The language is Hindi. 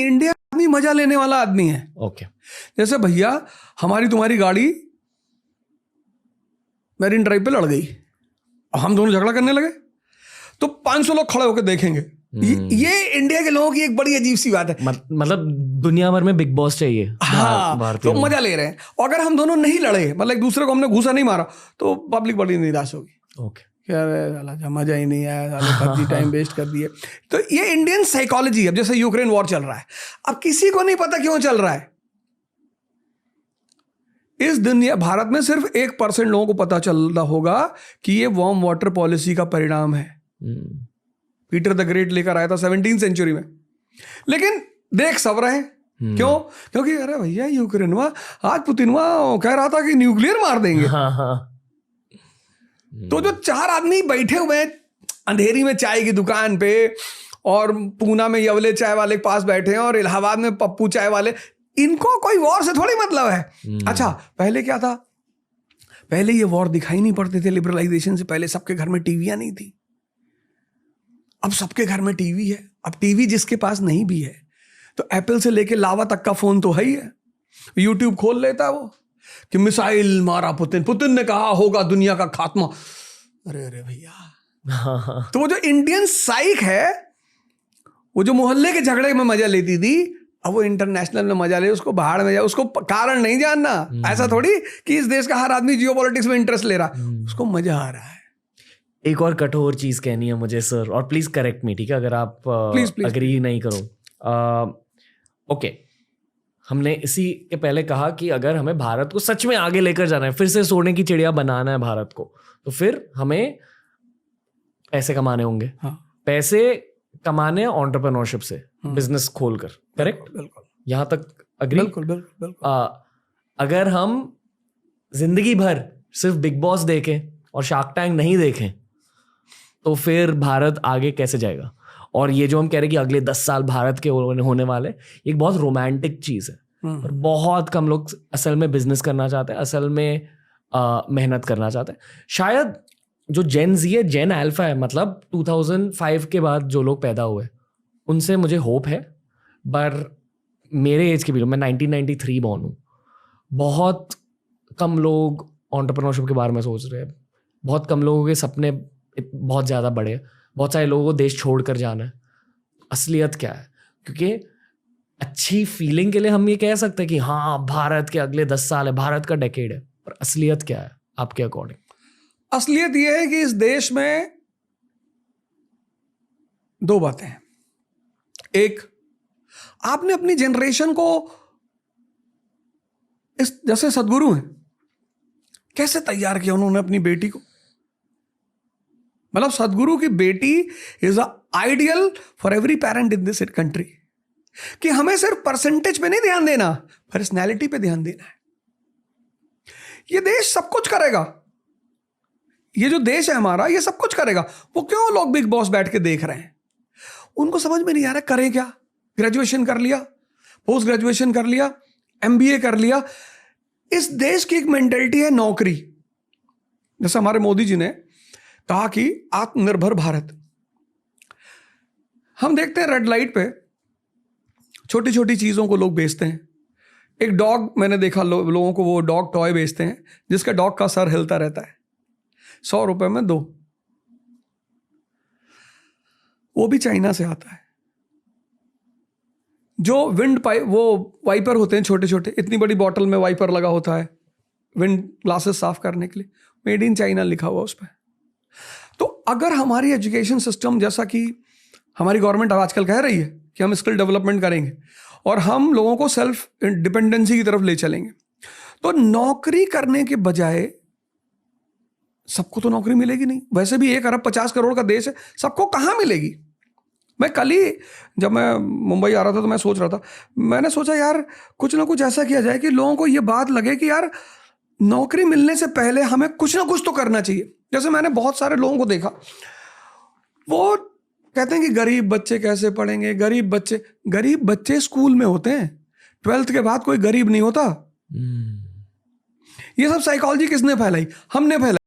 इंडिया आदमी मजा लेने वाला आदमी है। ओके जैसे भैया हमारी तुम्हारी गाड़ी मैरीन ड्राइव पे लड़ गई और हम दोनों झगड़ा करने लगे तो 500 लोग खड़े होकर देखेंगे। ये इंडिया के लोगों की एक बड़ी अजीब सी बात है। मतलब दुनिया भर में बिग बॉस चाहिए। हाँ, तो मजा ले रहे हैं। और अगर हम दोनों नहीं लड़े, मतलब एक दूसरे को हमने घूसा नहीं मारा, तो पब्लिक बड़ी निराश होगी। ओके क्या मजा ही नहीं आया, पबजी टाइम वेस्ट कर दिए। तो ये इंडियन साइकोलॉजी है। जैसे यूक्रेन वॉर चल रहा है, अब किसी को नहीं पता क्यों चल रहा है। इस दुनिया भारत में सिर्फ 1% लोगों को पता चल रहा होगा कि ये वार्म वाटर पॉलिसी का परिणाम है। पीटर द ग्रेट लेकर आया था 17वीं सेंचुरी में। लेकिन देख सब रहे हैं। क्यों? क्योंकि अरे भैया यूक्रेन हुआ, आज पुतिन हुआ कह रहा था कि न्यूक्लियर मार देंगे। तो जो 4 आदमी बैठे हुए हैं अंधेरी में चाय की दुकान पे, और पूना में यवले चाय वाले के पास बैठे हैं, और इलाहाबाद में पप्पू चाय वाले, इनको कोई वॉर से थोड़ी मतलब है। अच्छा, पहले क्या था? पहले ये वॉर दिखाई नहीं पड़ते थे। लिबरलाइजेशन से पहले सबके घर में टीवियां नहीं थी। अब सबके घर में टीवी है। अब टीवी जिसके पास नहीं भी है तो एप्पल से लेके लावा तक का फोन तो है ही है। यूट्यूब खोल लेता है वो कि मिसाइल मारा पुतिन, पुतिन ने कहा होगा दुनिया का खात्मा। अरे अरे भैया। तो वो जो इंडियन साइक है, वो जो मोहल्ले के झगड़े में मजा लेती थी, अब वो इंटरनेशनल में मजा ले, उसको बाहर में जा, उसको कारण नहीं जानना। ऐसा थोड़ी कि इस देश का हर आदमी जियोपॉलिटिक्स में इंटरेस्ट ले रहा, उसको मजा आ रहा है। एक और कठोर चीज कहनी है मुझे सर, और प्लीज करेक्ट मी, ठीक है, अगर आप अग्री नहीं करो। ओके, हमने इसी के पहले कहा कि अगर हमें भारत को सच में आगे लेकर जाना है, फिर से सोने की चिड़िया बनाना है भारत को, तो फिर हमें पैसे कमाने होंगे। हाँ। पैसे कमाने एंटरप्रेन्योरशिप से, बिजनेस खोलकर। करेक्ट? बिल्कुल। यहां तक अग्री? बिल्कुल बिल्कुल बिल्कुल। अगर हम जिंदगी भर सिर्फ बिग बॉस देखें और शार्क टैंक नहीं देखें, तो फिर भारत आगे कैसे जाएगा? और ये जो हम कह रहे हैं कि अगले 10 साल भारत के होने वाले, एक बहुत रोमांटिक चीज है। और बहुत कम लोग असल में बिजनेस करना चाहते हैं, असल में मेहनत करना चाहते हैं। शायद जो जेन जी है, जेन अल्फा है, मतलब 2005 के बाद जो लोग पैदा हुए, उनसे मुझे होप है। पर मेरे एज के भी, मैं 1993 बॉर्न हूँ, बहुत कम लोग एंटरप्रेन्योरशिप के बारे में सोच रहे हैं। बहुत कम लोगों के सपने बहुत ज़्यादा बड़े हैं। बहुत सारे लोगों को देश छोड़कर जाना है। असलियत क्या है? क्योंकि अच्छी फीलिंग के लिए हम ये कह सकते हैं कि हाँ भारत के अगले 10 साल है, भारत का डेकेड है, पर असलियत क्या है आपके अकॉर्डिंग? असलियत यह है कि इस देश में 2 बातें हैं। एक, आपने अपनी जनरेशन को इस जैसे सदगुरु हैं, कैसे तैयार किया उन्होंने अपनी बेटी को। मतलब सदगुरु की बेटी is a ideal for every parent in this country. कि हमें सिर्फ परसेंटेज पे नहीं ध्यान देना, पर्सनैलिटी पे ध्यान देना है। ये देश सब कुछ करेगा। ये जो देश है हमारा, ये सब कुछ करेगा। वो क्यों लोग बिग बॉस बैठ के देख रहे हैं? उनको समझ में नहीं आ रहा करें क्या। ग्रेजुएशन कर लिया, पोस्ट ग्रेजुएशन कर लिया, MBA कर लिया। इस देश की एक मेंटालिटी है नौकरी। जैसे हमारे मोदी जी ने कहा कि आत्मनिर्भर भारत। हम देखते हैं रेड लाइट पे छोटी छोटी चीजों को लोग बेचते हैं। एक डॉग मैंने देखा, लोगों को वो डॉग टॉय बेचते हैं जिसका डॉग का सर हिलता रहता है, 100 रुपए में 2। वो भी चाइना से आता है। जो विंड पाइप, वो वाइपर होते हैं छोटे छोटे, इतनी बड़ी बॉटल में वाइपर लगा होता है विंड ग्लासेस साफ करने के लिए, मेड इन चाइना लिखा हुआ उस पर। तो अगर हमारी एजुकेशन सिस्टम, जैसा कि हमारी गवर्नमेंट आजकल कह रही है कि हम स्किल डेवलपमेंट करेंगे और हम लोगों को सेल्फ डिपेंडेंसी की तरफ ले चलेंगे, तो नौकरी करने के बजाय, सबको तो नौकरी मिलेगी नहीं। वैसे भी 1 अरब 50 करोड़ का देश है, सबको कहाँ मिलेगी? मैं कल ही जब मैं मुंबई आ रहा था तो मैं सोच रहा था, मैंने सोचा यार कुछ ना कुछ ऐसा किया जाए कि लोगों को ये बात लगे कि यार नौकरी मिलने से पहले हमें कुछ ना कुछ तो करना चाहिए। जैसे मैंने बहुत सारे लोगों को देखा, वो कहते हैं कि गरीब बच्चे कैसे पढ़ेंगे। गरीब बच्चे स्कूल में होते हैं, 12th के बाद कोई गरीब नहीं होता। ये सब साइकोलॉजी किसने फैलाई? हमने फैलाई।